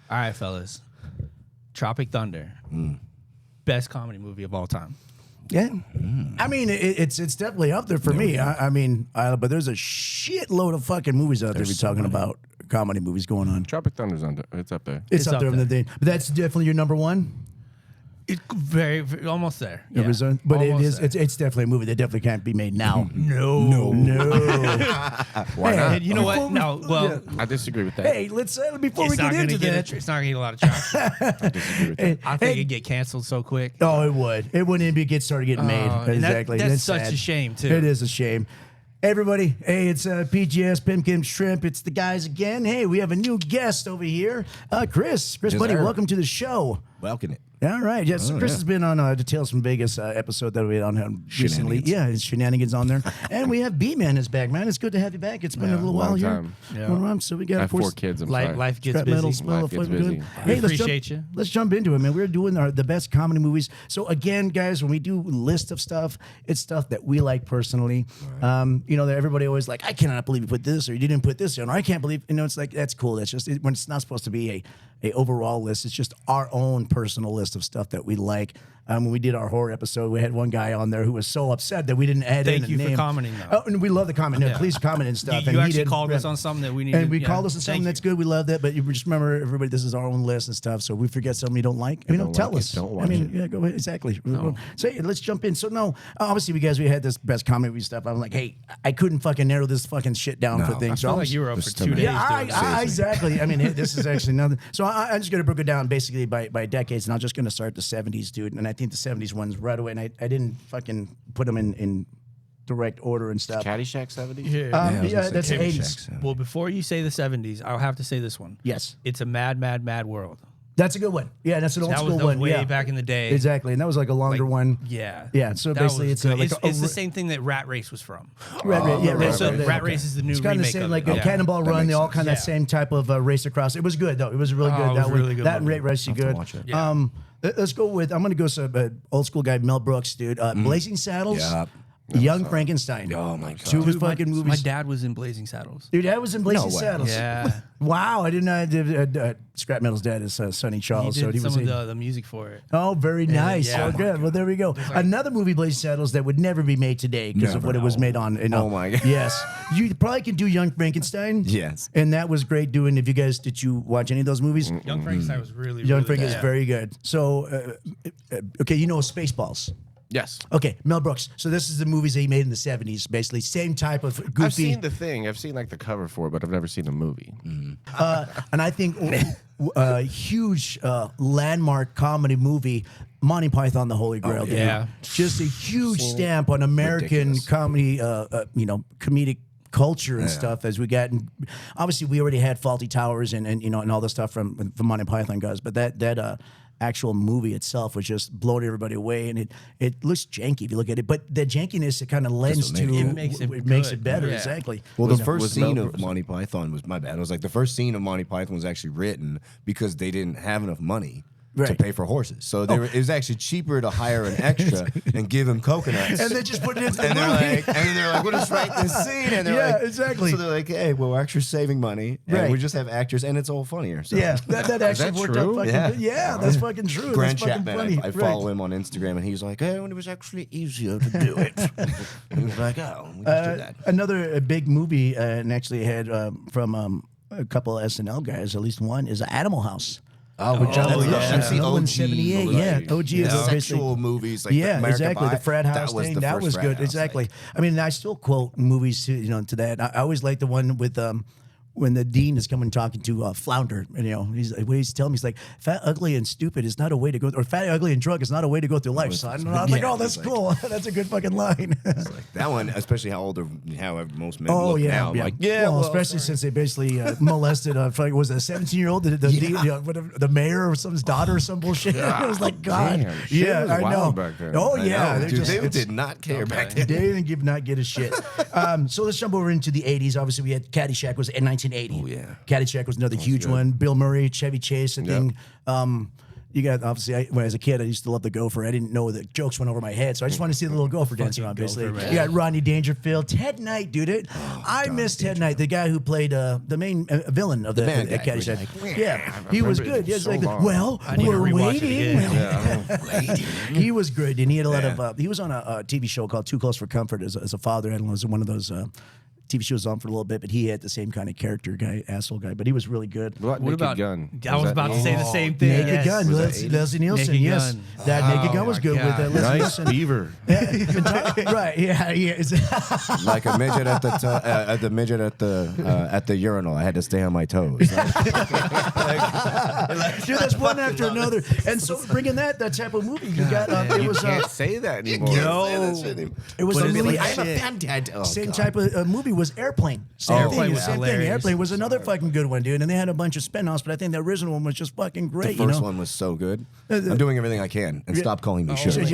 All right, fellas. Tropic Thunder. Best comedy movie of all time. Yeah, I mean it's definitely up there for me. I mean, but there's a shitload of fucking movies out there we're talking about comedy movies going on. Tropic Thunder's it's up there. It's up there. But that's definitely your number one. It's very almost there. Yeah. But Almost it's definitely a movie that definitely can't be made now. No. Why not? And you know what? No. Well, I disagree with that. Hey, let's before we get into that. It's not gonna get a lot of traction. I disagree with that. I think it'd get canceled so quick. Oh, it would. It wouldn't even get started getting made. Exactly. That's such a shame too. It is a shame. Hey everybody, hey, it's PGS Pimkin Shrimp. It's the guys again. Hey, we have a new guest over here, Chris. Chris, buddy, welcome to the show. Welcome it. All right, yes. Chris has been on the Tales from Vegas episode that we had on him recently. Yeah, his shenanigans on there. And we have B-Man is back, man. It's good to have you back. It's been a little while here. Yeah. So we got I have 4 kids. I'm sorry. Life gets Scrap busy. metals, Life gets busy. Hey, Appreciate you. Let's jump into it, man. We're doing the best comedy movies. So again, guys, when we do a list of stuff, it's stuff that we like personally. Right. You know, that everybody always like, I cannot believe you put this, or you didn't put this in, or I can't believe. You know, it's like that's cool. That's just when it's not supposed to be a overall list. It's just our own personal list of stuff that we like. When we did our horror episode, we had one guy on there who was so upset that we didn't add in a name. Thank you for commenting, though. Oh, and we love the comment. No, please comment and stuff. You actually called us on something that we needed. And we called us on something that's good. We love that. But you just remember, everybody, this is our own list and stuff. So if we forget something you don't like, tell us. Don't watch I mean, yeah, go ahead. Exactly. So let's jump in. So no, obviously, we had this best comedy movie stuff. I'm like, hey, I couldn't fucking narrow this fucking shit down for things. I feel like you were up for 2 days. Yeah, exactly. I mean, this is actually nothing. So I'm just going to break it down basically by decades, and I'm just going to start the 70s, dude. And I think the 70s ones right away. And I didn't fucking put them in direct order and stuff. Caddyshack 70s? Yeah, that's the 80s. Well, before you say the 70s, I'll have to say this one. Yes. It's a mad, mad, mad world. That's a good one. Yeah, that's an old school one. That was way back in the day. Exactly, and that was like a longer one. Yeah. Yeah, so basically it's it's the same thing that Rat Race was from. Rat Race is the new remake. It's kind of the same, like Cannonball Run. They all kind of that same type of race across. It was good though. It was really good. That was really good. That Rat Race, you good. Let's go with. I'm gonna go some old school guy Mel Brooks, dude. Blazing Saddles. Yeah. Young Frankenstein. Oh my god. 2 of his fucking movies. My dad was in Blazing Saddles. Your dad was in Blazing Saddles. Yeah. Wow, I didn't know. Scrap Metal's dad is Sonny Charles. He did so some of the music for it. Oh, very nice. Yeah. Oh, good. Well, there we go. Another movie, Blazing Saddles, that would never be made today because of what it was made on. Oh my god. Yes, you probably can do Young Frankenstein. Yes, and that was great doing. If you guys did you watch any of those movies? Young Frankenstein was really Young Frankenstein is very good. So, okay, you know Spaceballs. Yes. Okay, Mel Brooks. So this is the movies that he made in the 70s, basically. Same type of goofy. I've seen the thing. I've seen like the cover for it, but I've never seen the movie. And I think a huge landmark comedy movie, Monty Python, The Holy Grail. yeah. Just a huge stamp on American comedy, comedic culture and stuff as we got. And obviously, we already had Fawlty Towers and all the stuff from Monty Python guys, but that actual movie itself was just blowing everybody away, and it looks janky if you look at it, but the jankiness it kind of lends to it makes it better. Yeah. Exactly. Well, the first scene of Monty Python was my bad. It was like the first scene of Monty Python was actually written because they didn't have enough money to pay for horses, so it was actually cheaper to hire an extra and give him coconuts, and they just put it into the and movie. they're like, we'll just write this scene, and they're like, exactly. So they're like, hey, well, we're actually saving money, and we just have actors, and it's all funnier. So. Yeah, that actually worked out fucking good. Yeah, that's fucking true. Grant that's Chapman, fucking funny. I follow him on Instagram, and he's like, hey, it was actually easier to do it. And he's like, oh, we just do that. Another big movie, and actually had from a couple of SNL guys, at least one, is Animal House. Oh, with John That's the OG. 78. Yeah, OG is sexual movies. Like exactly. The frat house thing. That was good. Exactly. I mean, I still quote movies to that. I always like the one with when the dean is coming talking to Flounder, and he's telling me, he's like, fat, ugly, and stupid is not a way to go, or fat, ugly, and drunk is not a way to go through life, son. And I'm like, oh, that's cool. That's a good fucking line. Like that one, especially how most men look now. Yeah. Like, well, especially since they basically molested, was it a 17-year-old, the mayor or someo's daughter or some bullshit. I was like, God. Damn, I know. Back then. Oh, yeah. They did not care back then. They did not give a shit. So let's jump over into the 80s. Obviously, we had Caddyshack was in 1980. Oh, yeah. Caddyshack was another huge one. Bill Murray, Chevy Chase, I think. you got obviously. When as a kid, I used to love the Gopher. I didn't know that jokes went over my head, so I just wanted to see the little Gopher dancing around. Basically, Gopher, you got Rodney Dangerfield, Ted Knight, dude. I miss Ted Knight, the guy who played the main villain of the bad guy, Caddyshack. Yeah, he was good. Yeah, so like, long. well, need to we're rewatch it waiting. again. He was good, and he had a lot of. He was on a TV show called Too Close for Comfort as a father. I don't know, it was one of those. TV shows on for a little bit, but he had the same kind of character guy, asshole guy, but he was really good. What about Gun? I was about to say the same thing. Naked yes. Gun, Leslie Nielsen, Naked yes. Gun. That Naked Gun was good with Leslie Nice Nielsen. beaver. Right, yeah. Like a midget at the midget at the urinal. I had to stay on my toes. Dude, that's one after another. And so bringing that type of movie, you got, it You was, can't say that anymore. it was a really, I'm a fan dad. Oh, same God. type of movie was Airplane. Same Airplane thing. was Same thing. hilarious. Airplane was another fucking good one, dude. And they had a bunch of spin-offs, but I think the original one was just fucking great. The first one was so good. I'm doing everything I can, and stop calling me Shirley.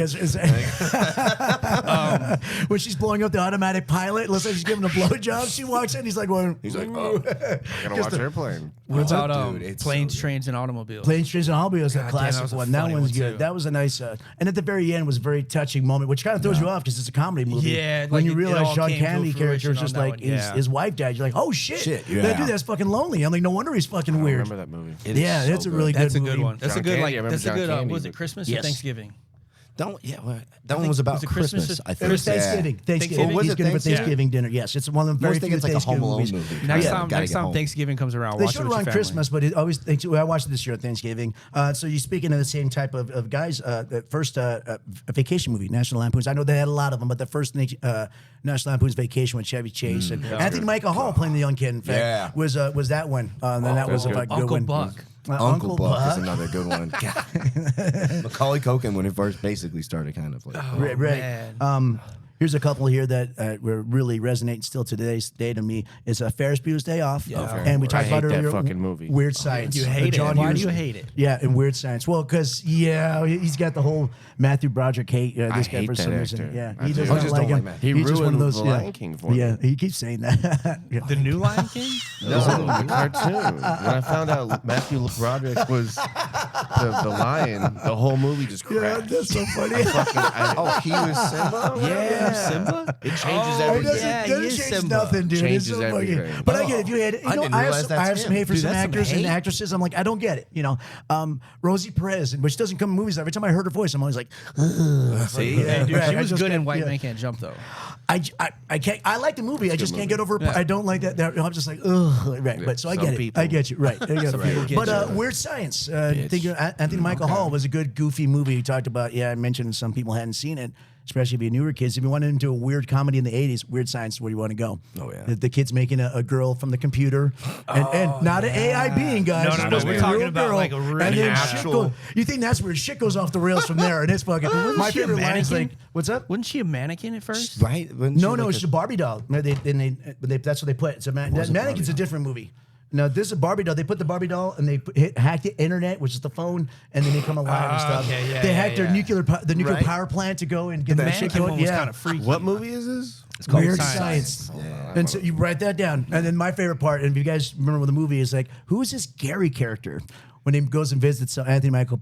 When she's blowing up the automatic pilot, looks like she's giving a blowjob. She walks in, he's like, "Well, He's like, oh, I gotta watch Airplane. What about dude, it's planes, so good. trains, and automobiles? Planes, Trains, and Automobiles, that God damn, classic that was a one. That funny one's one, good. too. That was a nice, and at the very end was a very touching moment, which kind of throws you off because it's a comedy movie. Yeah, when like you it realize all Sean came to Candy character fruition is just on that like one, yeah. his wife died. You're like, oh shit, Shit, that yeah. dude, that's fucking lonely. I'm like, no wonder he's fucking I weird. remember that movie. Yeah, that's a really good That's a movie. good one. That's John a good Candy, I remember That's a John good. Candy, Was it but- Christmas Yes. or Thanksgiving? That one was about was it Christmas Christmas. or- I It think. was Thanksgiving. Thanksgiving. Oh, was He's it getting a Thanksgiving? Thanksgiving dinner. Yes, it's one of the very Most think few it's like a Home Thanksgiving Alone movies. movie. Next Yeah, time, gotta next get time home. Thanksgiving comes around, They watch showed it it with on your Christmas, family. but I watched it this year on Thanksgiving. So you're speaking of the same type of guys. The first vacation movie, National Lampoon's. I know they had a lot of them, but the first National Lampoon's Vacation with Chevy Chase and Anthony Michael Hall playing the young kid. In fact, was that one? And that was a good. good Uncle one. Buck. Uncle Buck is another good one. Macaulay Culkin when it first basically started, kind of like. Right. Man. Here's a couple here that were really resonating still to today's day to me. It's a Ferris Bueller's Day Off, and we talked I about hate that earlier. fucking movie. Weird Science. You hate it. John Why do Hughes. you hate it? Yeah, and Weird Science. Well, because he's got the whole Matthew Broderick hate. This I guy hate for that some reason. actor. Yeah, I he do. does I not just like don't him. like Matt. He He's just one of ruined those. The Lion King for me. Yeah, he keeps saying that. Yeah. The new Lion King? No, the cartoon. When I found out Matthew Broderick was the lion, the whole movie just Yeah, crashed. that's so funny. Oh, he was Simba? Yeah, Simba. It changes It everything. doesn't, Yeah, he doesn't is change Simba. nothing, dude. Changes It's so fucking- everything. But I get it. If you had, I didn't realize I that's have some him. hate for Dude, some that's some actors and hate. actresses. I'm like, I don't get it. Rosie Perez, which doesn't come in movies. Every time I heard her voice, I'm always like, See, Yeah, dude, right. she I was just good in can't- White yeah. Man Can't Jump, though. I can't. I like the movie. I just can't get over. Yeah. I don't like that. I'm just like, ugh. Right. But so I Some get it. people. I get you. Right. I get it. people get But you. Weird Science. Think Anthony Michael Hall was a good goofy movie. He talked about. Yeah, I mentioned some people hadn't seen it. Especially if you're newer kids. If you wanted to do a weird comedy in the 80s, Weird Science is where you want to go. Oh, yeah. The kid's making a girl from the computer. And not an AI being, guys. No, It's no, supposed no, to be we're talking real about girl. like a real And then actual- you think that's where shit goes off the rails from there. And it's fucking. My she a favorite line is like, mannequin? what's up? Wasn't she a mannequin at first? Right? No, it's a Barbie doll. No, that's what they put. It's a Mannequin's a different movie. No, this is a Barbie doll. They put the Barbie doll and they hacked the internet, which is the phone, and then they come alive and stuff. okay, yeah, they yeah, hacked their yeah. nuclear Right. power plant to go and get The that shit mannequin going. one was Yeah. kind of freaky. What movie is this? It's called Weird Science. Science. And so you write that down. And then my favorite part, and if you guys remember what the movie is like, who is this Gary character? When he goes and visits Anthony Michael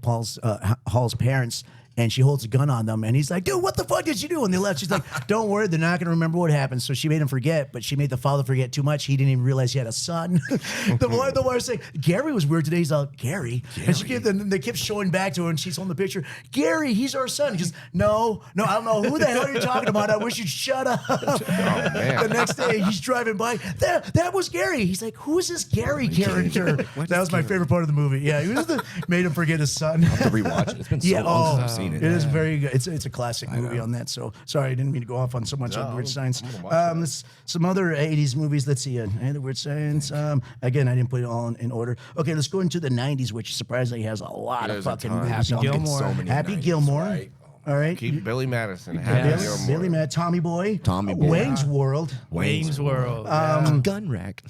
Hall's parents, and she holds a gun on them, and he's like, dude, what the fuck did she do? And they left. She's like, don't worry, they're not going to remember what happened. So she made him forget, but she made the father forget too much. He didn't even realize he had a son. the wife saying, Gary was weird today. He's like, Gary? And they kept showing back to her, and she's on the picture, Gary, he's our son. He goes, no, I don't know who the hell you're talking about. I wish you'd shut up. man. The next day, he's driving by. That was Gary. He's like, who is this Gary character? That was my favorite part of the movie. Yeah, made him forget his son. To rewatch it. It's been so long since I've seen it. It is very good. It's a classic movie on that. So sorry, I didn't mean to go off on so much on Weird Science. Some other 80s movies. Let's see. The Weird Science. Again, I didn't put it all in order. Okay, let's go into the 90s, which surprisingly has a lot of There's a fucking ton. movies. Happy on it. Gilmore. So many Happy 90s, Gilmore. right? All right. Keep Billy Madison. Happy Gilmore. Billy Matt, Tommy Boy. Tommy Boy. Wayne's World. Wayne's World. Gun rack.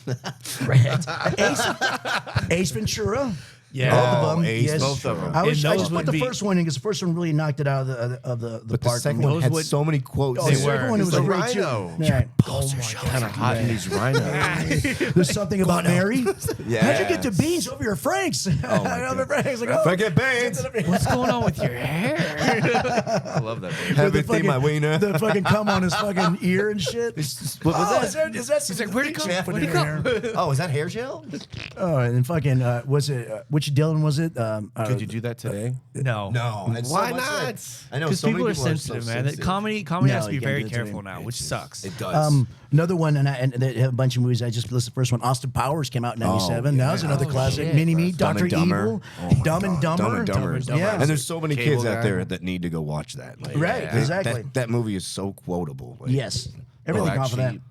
Ace Ventura. Yeah. Both of them. Ace, yes. both of them. I And just those put would the be- first one in because the first one really knocked it out of the But the park. second for one me. had would- so many quotes. Oh, in the it. second one was The great too. rhino. Yeah. Kind of hot in these rhinos. There's something about Mary. Yeah. How'd you get the beans over your Franks? Over Franks. Like, oh, Forget Baines. What's going on with your hair? I love that movie. Have the it be my wiener. The fucking cum on his fucking ear and shit. What was that? Is that some like, where'd it come? chaff in Where'd it your come? hair? Oh, is that hair gel? Oh, and fucking was it which Dylan was it? Could you do that today? No. No. and so Why much not? like- I know Because so people many are people sensitive, so man. sensitive. Comedy No, has to be you can't very do it today. careful now, which sucks. It does. Another one, and they have a bunch of movies. I just listed the first one. Austin Powers came out in '97. That was another Oh, classic. shit. Mini Me, Dumb Doctor and Dumber. Evil, Oh my Dumb and God. Dumber. Dumb and Dumber. Yeah. And there's so many Cable kids out guy. there that need to go watch that. Like, Right, that- exactly. That movie is so quotable. Like, Yes, everything Black off of that. Sheep.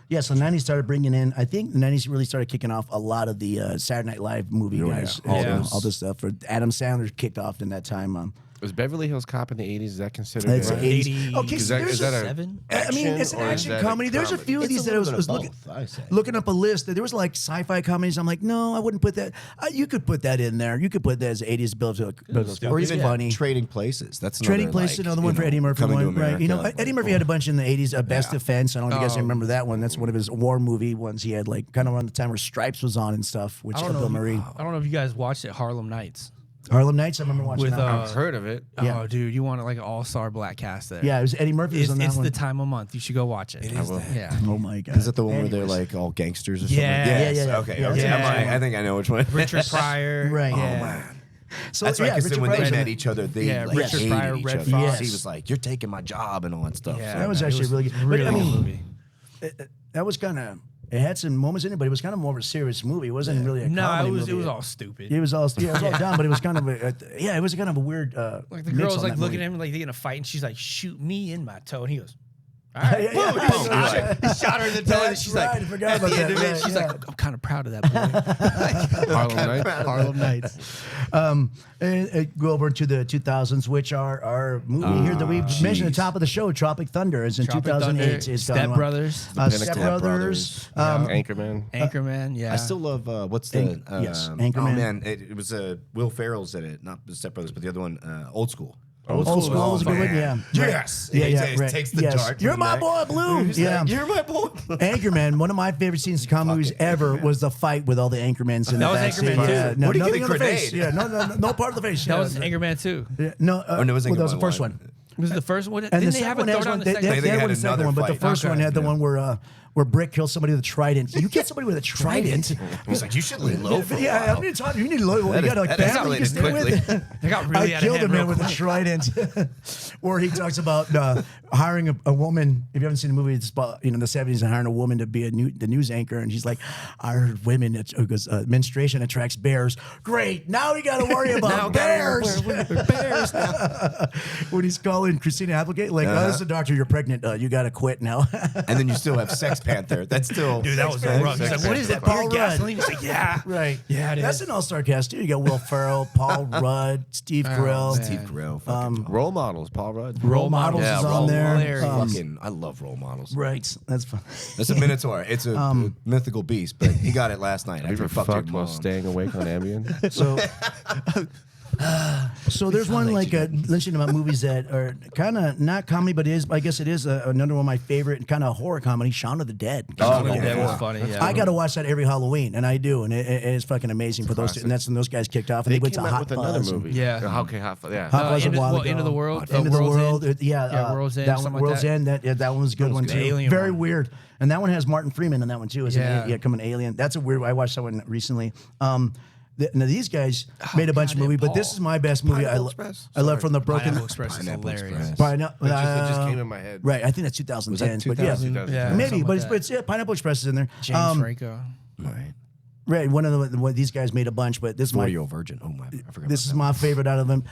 Yeah, so '90s started bringing in. I think the '90s really started kicking off a lot of the Saturday Night Live movie guys. Yeah. All this stuff. For Adam Sandler kicked off in that time. Was Beverly Hills Cop in the 80s? Is that considered? It's right? 80s. Okay, Is so that- there's is that a- Seven? I mean, it's an or is action that a comedy. There's a comedy? few of It's these a that I little was bit of looking, both, I say. looking up a list. There was like sci-fi comedies. I'm like, no, I wouldn't put that. You could put that in there. You could put that as '80s Bill. Or It's even funny. Trading Places. That's Trading another, Places, like, another you one for know, Eddie Murphy. Coming to One, right? You know, America. Eddie Murphy had a bunch in the '80s. Best Defense. I don't know if you guys remember that one. That's one of his war movie ones. He had like kind of around the time where Stripes was on and stuff. Which I don't Bill know. Murray. I don't know if you guys watched it, Harlem Nights. Harlem Nights. I remember watching With, that. I've heard of it. Yeah. Oh, dude, you want like an all-star black cast there. Yeah, it was Eddie Murphy was It's, on that it's one. the time of month. You should go watch it. It is that. Yeah. Oh my god! Is that the one where they're Anyways. like all gangsters or something? Yeah. Yes. Yeah. Okay. Yeah, okay. yeah. I think I know which one. Richard Pryor. Right. Yeah. Oh, man. So That's right. yeah, Because Richard when they Pryor's in met it. each other, they Yeah, like Richard hated Pryor, each Red other. Fox. He was like, "You're taking my job" and all that stuff. Yeah, That was man, actually it really good. But, Really I good mean, movie. that was kind of. It had some moments in it, but it was kind of more of a serious movie. It wasn't really a No, comedy it was movie. all stupid. It was all dumb, but it was kind of it was kind of a weird. Like the mix girl's on like that looking movie. at him like they're gonna fight, and she's like, "Shoot me in my toe," and he goes, "All right." Yeah, boom, yeah, boom. yeah. He shot her in the toe, and That's she's right, like, I forgot at about the end that, of it, right, she's yeah. like, "I'm kind of proud of that boy." Harlem Nights. Harlem Nights. And go over to the 2000s, which are our movie here that we mentioned at the top of the show, Tropic Thunder, is in Tropic 2008. Thunder, It's Step gone on. Brothers, Step Brothers. Anchorman. Anchorman. Yeah. I still love what's the yes, oh Anchorman. man, it was Will Ferrell's in it, not the Step Brothers, but the other one, Old School. Old School was a good one, yeah. Yes. Yeah, He yeah, right. takes the Yes. dart. You're from my the boy, neck. Blue. He's Yeah. like, You're my boy. Anchorman, one of my favorite scenes in comedy movies ever was the fight with all the Anchormans in That the was backseat. Anchorman Yeah, too. no, Where'd he get nothing the on the face. grenade? Yeah, no part of the face. That Yeah. was Anchorman too. Yeah, no, Or no, it was well, that was the Anchorman first 1. one. Was it the first one? And Didn't the they have second a one throw has down one. the They second? had had one in the second another one, but the fight. first Okay. one had the Yeah. one where Brick kills somebody with a trident. You get somebody with a trident. He's like, you should lay low for a Yeah, while. I mean, you need to look. You got like that family you can escalated stay with. quickly. They got I really out of killed a hand man real with a quick. trident. Where he talks about hiring a woman. If you haven't seen the movie, it's about the '70s and hiring a woman to be the news anchor, and she's like, "I heard women because menstruation attracts bears." Great, now we got to worry about bears. Bears. When he's calling Christina Applegate, like, "Oh, this is a doctor. You're pregnant. You got to quit now." And then you still have Sex Panther. That's still. Dude, that was rough. He's like, "What is that? Paul Pure Rudd. gasoline?" He's like, "Yeah, Right. yeah, it That's is." an all-star cast too. You got Will Ferrell, Paul Rudd, Steve Carell. man. Steve Carell. fucking Role models. Paul Rudd. Role Models Yeah, is Role on there. Models. fucking, I love role models. Right. That's fun. It's a Minotaur. It's a mythical beast, but he got it last night. Have you After ever he fucked your fucked while mom. staying awake on Ambien? So there's one like mentioning about movies that are kind of not comedy, but I guess it is another one of my favorite kind of horror comedy, Shaun of the Dead. Oh, yeah. that was funny. Yeah. I got to watch that every Halloween, and I do, and it is fucking amazing for those two. And that's when those guys kicked off, and they, went to came out Hot with Fuzz. another and- movie. Yeah. Okay, Hot Fuzz. Yeah. Hot Fuzz a while ago. End of the World. End of the World's World. End. Yeah, World's End, That one, something like World's that. End. That one was a good one too. Alien Very one. weird. And that one has Martin Freeman in that one too. Yeah. Coming Alien. That's a weird. I watched that one recently. Now these guys made a bunch of God, movies, but Paul. this is my best movie. Pineapple Express? I love From the Broken. Pineapple Express is Pineapple hilarious. Express. It just came in my head. Right, I think that's 2010. But yeah, 2000? Yeah, maybe, something but like it's Pineapple Express is in there. James Franco. Right. Right, one of these guys made a bunch, but this is my 40-year-old virgin. Oh my! I forgot. this is about my favorite out of them.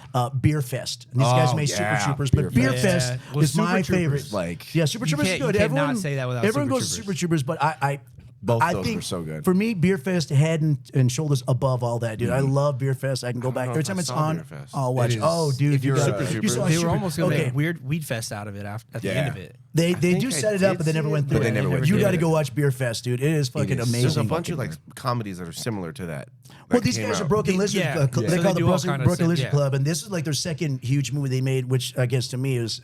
Beer Fest. And these guys Oh, made yeah, Super Troopers, Beer but Beer Fest. Fest Yeah. Well, is my Super Troopers, favorite. like- yeah, Super Troopers is can't- good. you cannot Everyone say that without everyone Super goes to Troopers. Super Troopers, but I Both I those think were so good. For me, Beer Fest head and shoulders above all that, dude. I love Beer Fest. I can go back know every if time I it's saw on. Beer Fest. I'll watch. It is- Oh, dude, if you you're got a- you saw They were Super- almost gonna okay. make a weird weed fest out of it at the end of it. They think do I set it did up, but they never see went it, through but it. they never went You through got to it. go watch Beer Fest, dude. It is fucking is. amazing. There's a bunch of like comedies that are similar to that. Well, that these came guys are out. Broken Lizard. Yeah. They So call they the do all Broken kind of Lizard yeah. Club, and this is like their second huge movie they made, which I guess to me is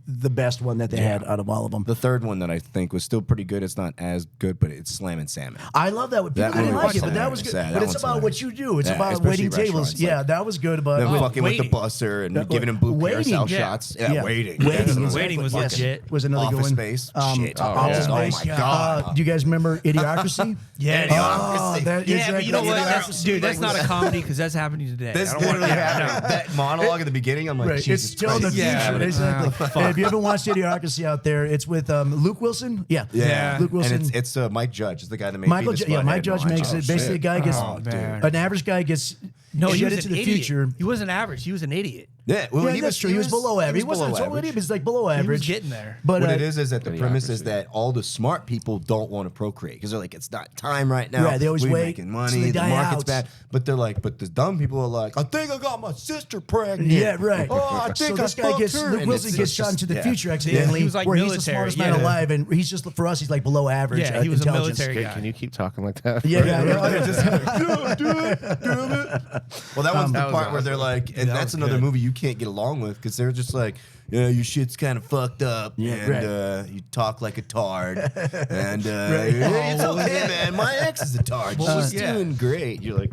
the best one that they had out of all of them. The third one that I think was still pretty good. It's not as good, but it's Slam and Salmon. I love that one. People That didn't one like was it, but that was hilarious. good. Yeah, But that it's one's about what hilarious. you do. It's Yeah, about especially waiting tables. restaurants, Yeah, like- that was good. But Them fucking with Waiting. the busser and giving him blue Waiting. carousel Yeah. shots. Yeah, waiting. Waiting, That's exactly. Waiting was Yes. legit. Was another Office good one. Space. Shit. Office Oh, Space. my God. Do you guys remember Idiocracy? Yeah, Oh, that, yeah, exactly. but you know what, Idiocracy. dude? That's not a comedy because that's happening today. That's I don't want literally happening. That monologue at the beginning, I'm like, Right. Jesus It's still in the Christ. future. Yeah. Exactly. Hey, if you haven't watched Idiocracy out there, it's with Luke Wilson. Yeah. Yeah, Luke Wilson. and it's Mike Judge, is the guy that made Michael, Beavis yeah, Butthead Mike and Judge all that makes shit. it. Basically, a guy gets Oh, man. an average guy gets No, he shed was into an the idiot. future. He wasn't average. He was an idiot. Yeah, well, Yeah, that's true. He was below average. He wasn't a total idiot. He was like below average. He was getting there. But What it is that the premise is Idiocracy. that all the smart people don't want to procreate because they're like, it's not time right now. Right, they always We're wait, making so money. they the die market's out. bad. But they're like, but the dumb people are like, I think I got my sister pregnant. Yeah, right. Oh, I So think this I guy fucked gets her. Luke And Wilson it's gets just- shot into the yeah. future accidentally, he was like where he's the military, smartest man yeah. alive, and he's just for us, he's like below average. Yeah, he was a intelligence. military Okay, guy. can you keep talking like that? Yeah, yeah, Well, that one's the That was part where they're awesome. like, and that that's was another good. movie you can't get along with because they're just like, yeah, your shit's kind of fucked up, Yeah, and right. you talk like a tard, and hey, it's okay, man. My ex is a tard. She's yeah. doing great. You're like,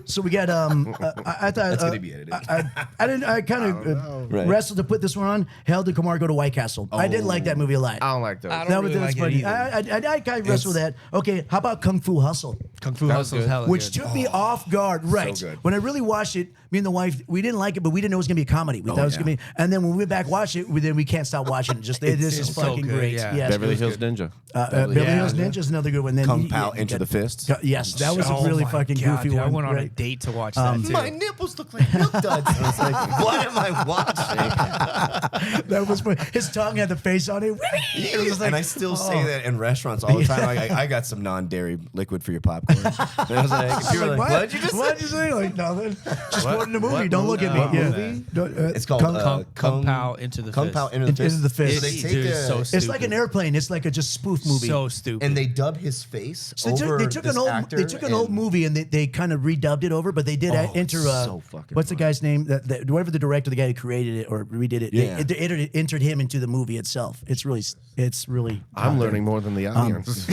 So we got I thought That's gonna be edited. I kind of Right. wrestled to put this one on. Hell, did Kumar go to White Castle? I did like that movie a lot. I don't like those. I don't That really that's like it funny. either. I kind of wrestled with that. Okay, how about Kung Fu Hustle? Kung Fu That was Hustle's good. hella Which good. took me off guard. Right. good. When I really watched it, me and the wife, we didn't like it, but we didn't know it was gonna be a comedy. We thought it was yeah. gonna be. And then when we went back watch it, then we can't stop watching it. Just this is so fucking good, great. yeah. Yes. Beverly Hills Ninja. Beverly Hills Yeah. Ninja is another good one. Then Kung Pao Into the Fist. Yes, that was Oh a really my fucking God, goofy dude, one. I went on a right? date to watch that too. My nipples look like milk duds. I was like, what am I watching? That was funny. His tongue had the face on it. It was just like, And I still oh. say that in restaurants all the time. I got some non-dairy liquid for your popcorn. And I was like, people were like, what did you just say? What'd you say? Like nothing. Just quoting the movie. What Don't look at me. movie? Yeah. What movie? Don't, It's called Kung Pao Into the Kung Fist. Pao Into the Into Fist. the Fist. So they It's- take dude, it's so It's like an stupid. airplane. It's like a just spoof movie. So stupid. and they dub his face So over they took this an old actor. they took an old and- movie and they kind of redubbed it over, but they did Oh, enter it's so fucking what's the funny. guy's name? Whoever the director, the guy who created it or redid it, Yeah. they entered him into the movie itself. It's really. I'm learning more than the audience.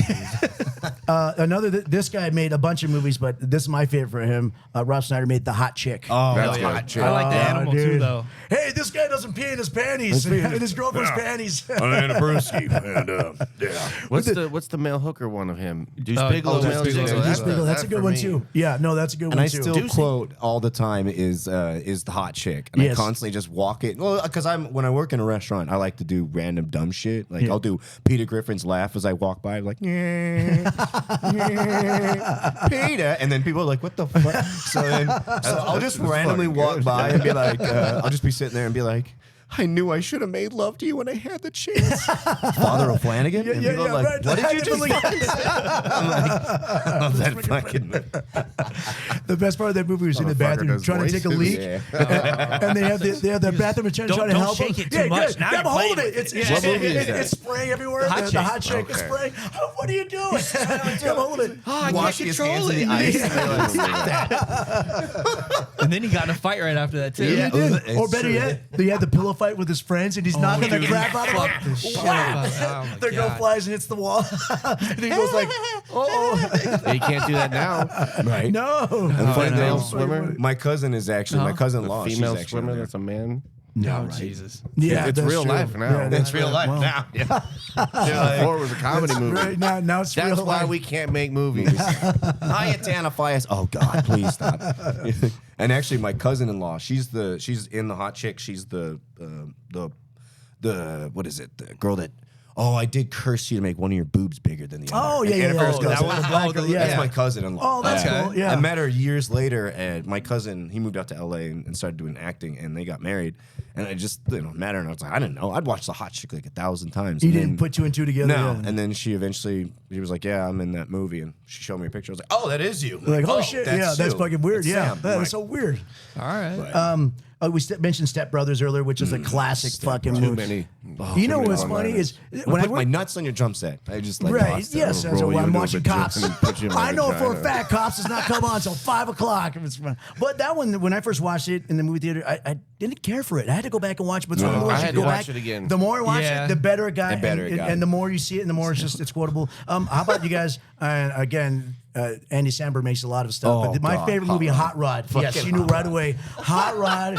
This guy made a bunch of movies, but this is my favorite for him. Rob Schneider made The Hot Chick. Oh, That's yeah. good. Chick. I like the animal too, dude. though. Hey, this guy doesn't pee in his panties. In his girlfriend's panties. And a brewski. And, yeah. What's the male hooker one of him? Deuce Oh, Bigelow. oh, Male Deuce Bigelow. Bigelow. Deuce Bigelow, that's a good one too. Yeah, no, that's a good And one I too. still quote all the time is the hot chick, and Yes. I constantly just walk it. Well, because when I work in a restaurant, I like to do random dumb shit. Like Yeah. I'll do Peter Griffin's laugh as I walk by, like yeah, yeah, Peter, and then people are like, "What the fuck?" So I'll just randomly walk by and be like, I'll just be sitting there and be like. I knew I should have made love to you when I had the chance. Father O'Flanagan? And people are like, right. what did you just Like- fucking say? I'm like, I love that fucking The best part of that movie was in the Motherfucker bathroom does trying to take a voices. leak, Yeah. and they have the bathroom attendant trying to don't help shake him. it too much. good. Now Grab you're a hold of playing it. with It's it. What movie is that? it's spraying everywhere. Hot The Chick. hot chick is Okay. spraying. Oh, what are you doing? Grab a hold of it. Oh, I Wash can't his control hands in it. the ice. And they're like, "Stop that." And then he got in a fight right after that too. He did. It's Or better true. yet, he had the pillow fight with his friends, and he's knocking the dude, crap out of fuck the him. shit Whap! out of- oh my There go God. flies and hits the wall. And he goes like, oh, You can't do that now. Right? no. And funny Female thing, swimmer. my cousin is actually my The cousin-in-law. female she's actually swimmer on there. that's a man. No, Jesus. Yeah, It's that's real true. life now. Yeah, It's real life well, now. Yeah. Before it was a comedy movie. Right now it's That's real why life. we can't make movies. Hiya, Tana Fias. Oh God, please stop. And actually, my cousin-in-law, she's in the hot chick. She's the what is it? The girl that. "Oh, I did curse you to make one of your boobs bigger than the other." Oh, yeah, And yeah, Anna yeah. Faris Oh, goes, that was the black girl, yeah. That's my cousin-in-law. Oh, that's cool, yeah. I met her years later, and my cousin, he moved out to LA and started doing acting, and they got married. And I just met her, and I was like, I didn't know. I'd watched The Hot Chick like 1,000 times. He And didn't then- put two and two together. No. Yeah. And then she was like, yeah, I'm in that movie. And she showed me a picture. I was like, oh, that is you. I'm Like, oh shit, yeah, that's you. fucking weird. That's Yeah, Sam. that's Right. so weird. All right. We mentioned Step Brothers earlier, which is a classic fucking Too movie. many. You know what's one-liners. funny is When when I I put my nuts on your drum set, I just like right, lost it. yes, Roll so you I'm into a watching vagina Cops. and put you in my I know for a vagina. fact Cops does not come on until 5 o'clock. If it's fun. But that one, when I first watched it in the movie theater, I didn't care for it. I had to go back and watch it. But the more I you had go to watch back, it again. the more I watch Yeah. it, the better it got. The better it got. And the more you see it, and the more it's quotable. How about you guys? Again, Andy Samberg makes a lot of stuff. Oh, but my God, favorite Hot movie, Rod. Hot Rod. Yes, Fucking you knew Hot right Rod. away. Hot Rod.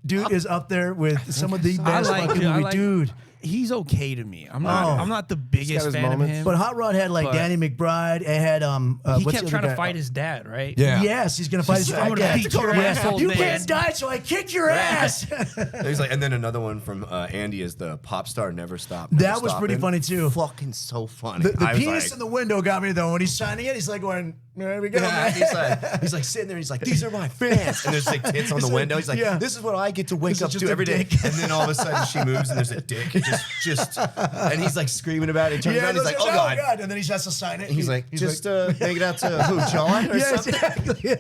Dude is up there with some of the best fucking movie. Dude. He's okay to me. I'm not the biggest his fan of moments. him. But Hot Rod had like But- Danny McBride. It had he what's kept the trying other to guy? fight his dad, right? Yeah. Yes, he's gonna fight his I'm fat gonna dad. beat your Yes. ass, old You man. can't die, so I kick your ass. There's like, and then another one from Andy is the pop star Never Stop. That was pretty funny, too. Fucking so funny. The I was penis like, in the window got me though. When he's signing it, he's like going, "There we go." yeah, man." he's like sitting there. He's like, these are my fans, and there's like tits on the like, window. He's like, yeah. this is what I get to wake This is up just to a every day. dick. And then all of a sudden she moves, and there's a dick. And he's like screaming about it. He turns Yeah, around, he's like, oh god. and then he has to sign it. He's like, just make it out to who, John or yeah, something. exactly.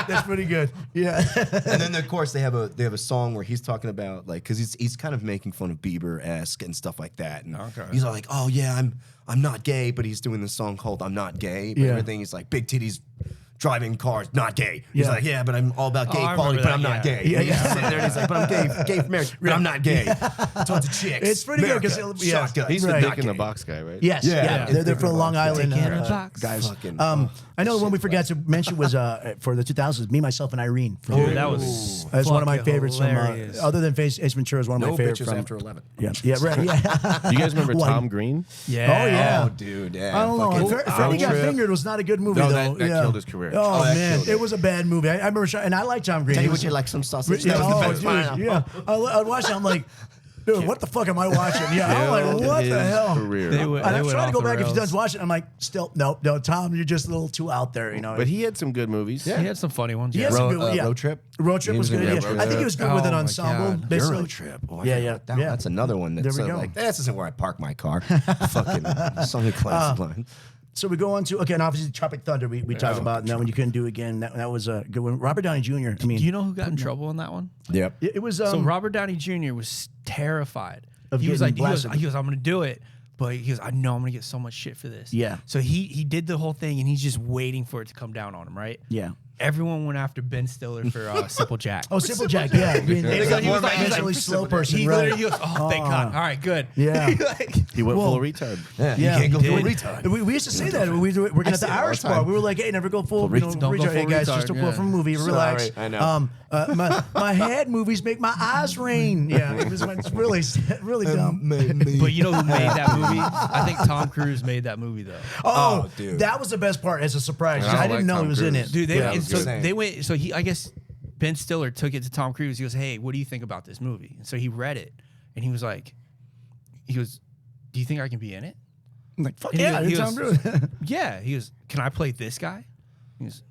That's pretty good. Yeah. And then of course they have a song where he's talking about like because he's kind of making fun of Bieber-esque and stuff like that. And he's all like, oh yeah, I'm not gay, but he's doing this song called I'm Not Gay. But Yeah. everything he's like big titties. Driving cars, not gay. He's Yeah. like, yeah, but I'm all about gay I equality, remember but that, I'm not yeah. gay. Yeah, And he's yeah. sitting there and he's like, but I'm gay for marriage, but I'm not gay. Tons of chicks. It's pretty good, 'cause America, yeah. shotgun. He's Right. the dick in the box guy, right? Yes. Yeah. Yeah. Yeah. They're from Long Island Dick in a box. guys. Fucking- I know the one we forgot to mention was for the 2000s, Me, Myself, and Irene. Dude, that was That's one of my fucking favorites hilarious. from other than Ace Ventura is one of No my favorites bitches from after 11. Yeah, yeah, right. Yeah. You guys remember Why- Tom Green? yeah. Oh, yeah. Oh, dude, yeah. I don't know. Fucking Freddie Got Trip. Fingered was not a good movie No, though. that killed his career. Oh, that man, killed it it. was a bad movie. I remember, and I like Tom Green. Tell He you was- what, you like some sausage? Yeah, That was the oh, best dude, one. yeah. I'd watch it. I'm like, dude, what the fuck am I watching? Yeah, I'm like, Killed what the his hell? career. They went- And I'm went trying to off go the back if he's rails. done watching. I'm like, still, no, Tom, you're just a little too out there, you know. But he had some good movies. He had some funny ones. He Yeah. has some good, yeah. Road Trip? Road Trip He was was in good. Road Yeah. Trip. I think he was good with Oh an my ensemble. God. Basically. Euro Trip. Oh, Yeah, I yeah, forgot that. yeah. That's another one that's There we go. like, this isn't where I park my car. Fucking something classic line. So we go on to, okay, and obviously Tropic Thunder we talked about, and that one you couldn't do again. That was a good one. Robert Downey Jr. I mean, Do you know who got in trouble in that one? Yep. it was So Robert Downey Jr. was terrified. Of He was getting like, blasted. he goes, I'm gonna do it, but he goes, I know I'm gonna get so much shit for this. Yeah. So he did the whole thing, and he's just waiting for it to come down on him, right? yeah. Everyone went after Ben Stiller for Simple Jack. Oh, Simple Jack, yeah. I mean, They got he was more like mad mentally for slow Simple Jack. person, He right? literally goes, oh, thank God. All right, good. Yeah. He went Well, full retard. Yeah, Yeah, you can't go he full did. retard. We used to say that when we were working at say the it all Irish the bar. time. We were like, hey, never go full Don't go retard. Hey, full guys, retard, just a yeah. quote from a movie. Relax. I know. My head movies make my eyes rain. Yeah, it's really, really dumb. But you know who made that movie? I think Tom Cruise made that movie though. Oh, dude. that was the best part as a surprise. And I I don't didn't like know Tom he was in Cruise. it. Dude, they Yeah. and so Same. they went. So I guess Ben Stiller took it to Tom Cruise. He goes, "Hey, what do you think about this movie?" And so he read it, and he goes, "Do you think I can be in it?" I'm like, fuck And yeah, he it's goes- Tom Cruise. Yeah. He goes, "Can I play this guy?" He goes,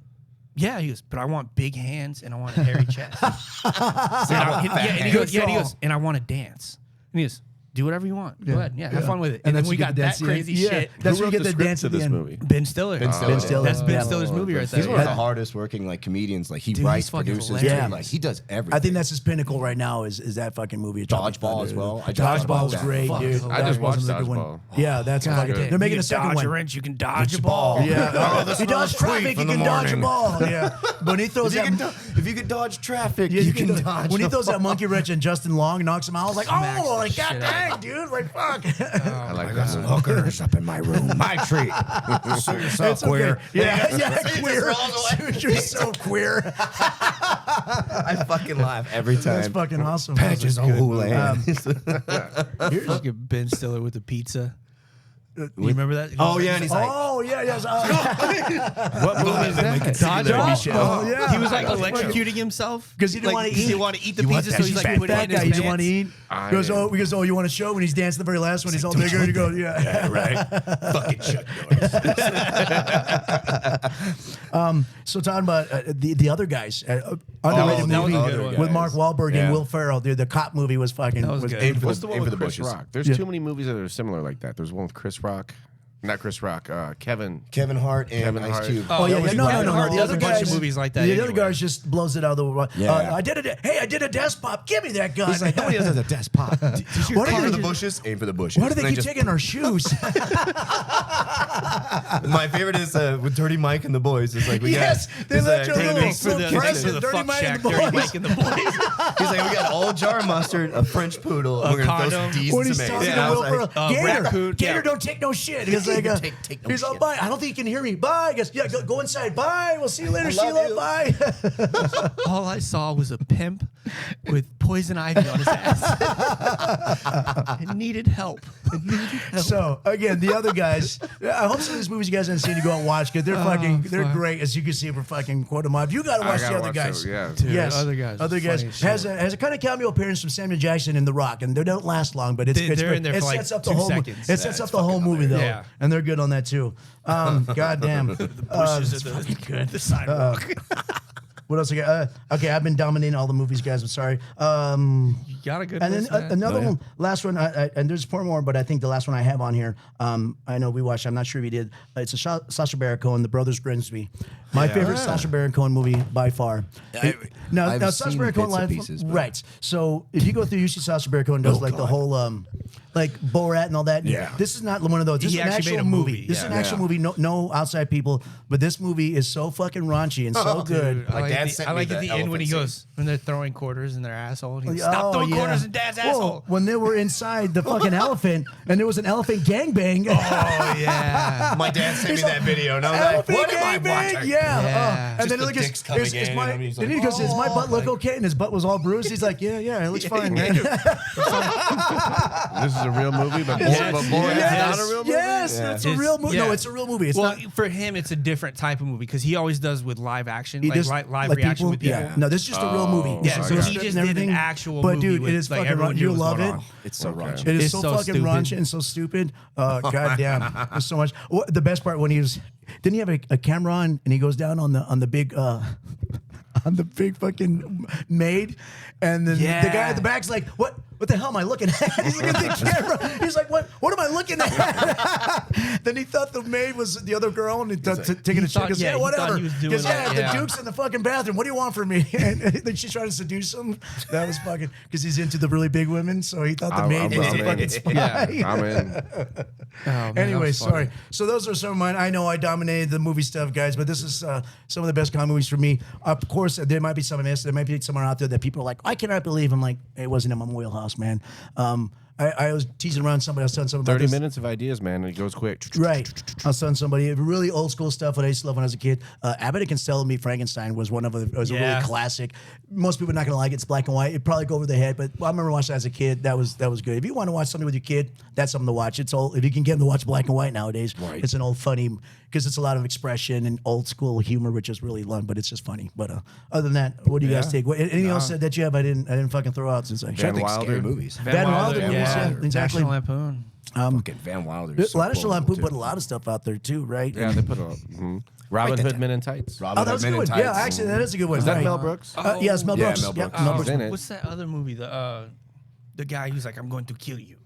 "Yeah." He goes, "But I want big hands and I want a hairy chest." And he goes, "And I want to dance." And he goes, "Do whatever you want. Go ahead. Yeah, have fun with it." And then that's we when you got get the that dance scene. crazy Yeah. shit. That's Who when wrote you get the the script dance to at the this end. movie? Ben Stiller. Ben Stiller. That's Ben Yeah. Stiller's movie right there. He's one of Yeah. the hardest working like comedians. Like he Dude, writes, he's fucking produces, hilarious. like he does everything. I think that's his pinnacle right now is that fucking movie. Tropic Dodgeball Thunder. as well. I just thought Dodgeball about was that. great, Fuck, dude. I just Dodgeball's watched another good one. Dodgeball. Yeah, that's God fucking. damn. They're making You a can second dodge one. a wrench, you can dodge a ball. Yeah, this he one was dodged traffic. sweet You in the can dodge a morning. ball. Yeah, but he throws that. If you could dodge traffic, Yeah, you can dodge. when he the throws that ball. monkey wrench and Justin Long knocks him out, I was like, Smacks oh, the like shit god out dang, of dude, like fuck. I like I got some that. hookers up in my room. My treat. Suit yourself, It's okay. queer. Yeah, He queer. just rolls away. You're so queer. I fucking laugh every time. That's fucking awesome. Patches on Houlihan. Fucking Ben Stiller with the pizza. You remember that? Oh yeah, and he's like, Oh yeah, yes. What movie is that? Dodgeball. Yeah. He was like electrocuting himself because he didn't want to eat. He didn't want to eat the pizza, so he's like putting it in his He didn't want to eat. I- He goes, oh, you want to show when he's dancing the very last one? He's all bigger. And he goes, Yeah, right. Fucking Chuck Norris. So talking about the other guys, underrated that was movie a good one. with Mark Wahlberg Yeah. and Will Ferrell. Dude, the cop movie was fucking. That was good. Aim for What's the one aim for with the Chris bushes. Rock? There's too many movies that are similar like that. There's one with Chris Rock. Not Chris Rock. Kevin. Kevin Hart and Kevin Ice Hart. Cube. Oh yeah, That was no. Kevin Hart The does other a bunch guys, of movies like that The other anyway. guys just blows it out of the. Yeah. I did a desk pop. Give me that gun. He's like, nobody else has a desk pop. Did you What are aim they for the do- bushes? Aim for the bushes. Why do they And keep just- taking our shoes? My favorite is with Dirty Mike and the boys. It's like we Yes, got. they it's let like- your little Thanks for the Present, Dirty fuck Mike and shack, the Dirty boys. Mike and the boys. He's like, we got all jar of mustard, a French poodle, and we're gonna throw some condom. D's When and he's some talking A's. to Yeah, I was Will like, Ferrell, Gator, raccoon, Gator, yeah. don't take no shit. He's like, Take no he's all, shit. bye. I don't think you can hear me. Bye. He goes, yeah, go inside. Bye. We'll see you later, I love Sheila. you. Bye. All I saw was a pimp with poison ivy on his ass. It needed help. So again, the other guys. I hope some of these movies you guys haven't seen, you go out and watch because they're great. As you can see, we're fucking quote them up. You got to watch the gotta other watch guys. those, yeah. Dude, Yes, other guys. Other was guys funny as has a kind of cameo appearance from Samuel Jackson in The Rock, and they don't last long, but it's They're great. in there It for, like, sets up the 2 whole. seconds. It sets up the whole movie though, Yeah. and they're good on that too. Goddamn. Bushes are the sidewalk. What else I got? Okay, I've been dominating all the movies, guys. I'm sorry. You got a good And then list, man. another one, last one, and there's 4 more, but I think the last one I have on here, I know we watched, I'm not sure if you did. It's a Sacha Baron Cohen, The Brothers Grimsby. My favorite Sacha Baron Cohen movie by far. Now, I've Sacha seen Baron Cohen bits and live, pieces, but- right? So if you go through, you see Sacha Baron Cohen does like the whole, like Borat and all that. Yeah. This is not one of those. This He is an actually actual made a movie. movie, This is an yeah. actual movie. No outside people. But this movie is so fucking raunchy and so good. I like, Dad the, sent I me like the at the end when he elephant goes, when they're throwing quarters in their asshole. And he goes, Oh, stop throwing yeah. quarters in dad's Whoa, asshole. when they were inside the fucking elephant and there was an elephant gangbang. Oh, yeah. My dad sent me He's that like, video, and I was Elephant like, what am I gangbang? watching? Yeah. Yeah. And Just then the look, is dicks coming in, and my, I'm just and like, he goes, "Does my butt look okay?" And his butt was all bruised. He's like, "Yeah, it looks fine." This is a real movie, but Borat's Yes, not a real movie. yes, it's a real movie. No, Yeah. it's a real movie. It's Well, not. for him, it's a different type of movie because he always does with live action, He like does- live like reaction with people. Yeah. No, this is just a real movie. Yeah, This so is he script just and did an everything. actual But movie dude, with, it is like, fucking everyone raunchy. knew You what was love going it. on. It's so raunchy. It is It's so so fucking stupid. raunchy and so stupid. Goddamn, there's so much. The best part when he was, didn't he have a camera on and he goes down on the big on the big fucking maid, and then the guy at the back's like, "What the hell am I looking at?" He's looking at the camera. He's like, "What am I looking at?" Then he thought the maid was the other girl, and he thought taking a check. thought- He goes, yeah, "Yeah, he thought whatever." he was doing Because that, the yeah. Duke's in the fucking bathroom. What do you want from me? And then she's trying to seduce him. That was fucking because he's into the really big women, so he thought the maid was the in. fucking spy. Yeah, I'm in. Oh, man, that Anyway, was funny. sorry. So those are some of mine. I know I dominated the movie stuff, guys, but this is some of the best comedy movies for me. Of course, there might be some I missed. There might be someone out there that people are like, I cannot believe. I'm like, it wasn't in my wheelhouse, man. I was teasing around somebody. I was telling somebody about 30 this. minutes of ideas, man, and it goes quick. Right. I was telling somebody really old school stuff that I used to love when I was a kid. Abbott and Costello Meet Frankenstein was one of the, was a really classic. Most people are not going to like it. It's black and white. It'd probably go over their head, but I remember watching that as a kid. That was good. If you want to watch something with your kid, that's something to watch. It's old. If you can get them to watch black and white nowadays, it's an old funny, because it's a lot of expression and old school humor, which is really fun, but it's just funny. But other than that, what do you guys take? Anything else that you have? I didn't fucking throw out since I Van Scary Wilder. movies. Van Wilder movies, yeah, exactly. National Lampoon. Fucking Van Wilder. A lot of National Lampoon put a lot of stuff out there too, right? Yeah, they put a Robin Hood Men in Tights. Oh, that was a good one. Yeah, actually, that is a good one. Is that Right. Mel Brooks? Yes, Mel Yeah, Brooks. Mel Yep, Brooks. Mel He's Brooks. in it. What's that other movie? The guy who's like, I'm going to kill you.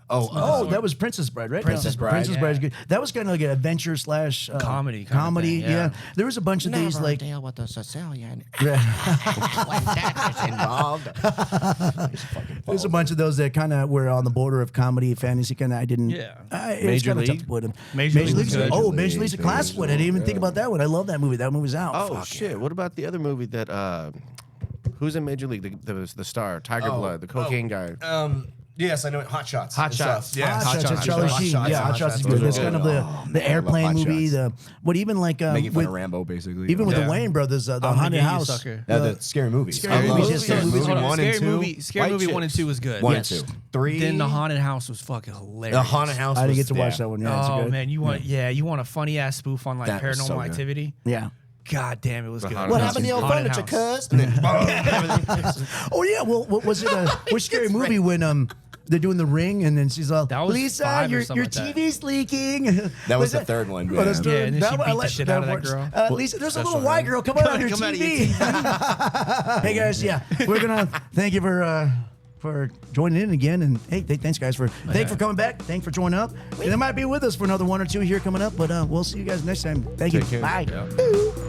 Oh, that was Princess Bride, right? Princess Bride, Princess yeah. Bride is good. That was kind of like an adventure slash Comedy kind of Comedy, thing, yeah. There was a bunch of these like. deal with the Sicilian Yeah. when that is involved. There's a bunch of those that kind of were on the border of comedy, fantasy. Kind of, I didn't. Yeah. It's Major kind of tough League? to put them. Major League was good. Oh, Major League's a classic one. I didn't even think about that one. I love that movie. That movie's out. Oh, Fuck shit. What about the other movie that, who's in Major League? The star, Tiger Blood, the cocaine guy. Yes, I know it. Hot Shots. Hot and Shots. stuff. Yeah, Hot Shots, Shots. Charlie Hot Sheen. Shots. Yeah, Hot Hot Shots is Shots. good. Those That's are kind of good. the Oh, man, the I love airplane Hot movie. Shots. What even like making fun with, of Rambo, basically. even with Yeah. the Wayne brothers, the I'm gonna Haunted get you, House. sucker. The scary movies. Scary I love movies, yes, Scary those Movie movies. 1 and 2. Scary White movie 1 and Chicks. 2 was good. 1 Yes. and 2. 3. Then the Haunted House was fucking hilarious. The Haunted House. I didn't was- get to watch that one. Yeah, it's Oh good. man, you want a funny ass spoof on like That was Paranormal so good. Activity? Yeah. God damn, it was good. Haunted What House happened to your Haunted furniture, House. cuz? And then, Oh yeah. Well, what was it? Which scary movie when they're doing the ring and then she's all, That was Lisa, 5 or your something like that. TV's leaking. That was the third one, Oh, that's man. the- Yeah, and then that she one- beat I the like shit out of that one. girl. Lisa, there's a Special little white man. girl coming out of your Come out of your TV. Hey guys, yeah, we're gonna thank you for joining in again, and hey, thanks guys for coming back. Thanks for joining up. And they might be with us for another 1 or 2 here coming up, but we'll see you guys next time. Thank you. Take care. Bye. Yeah.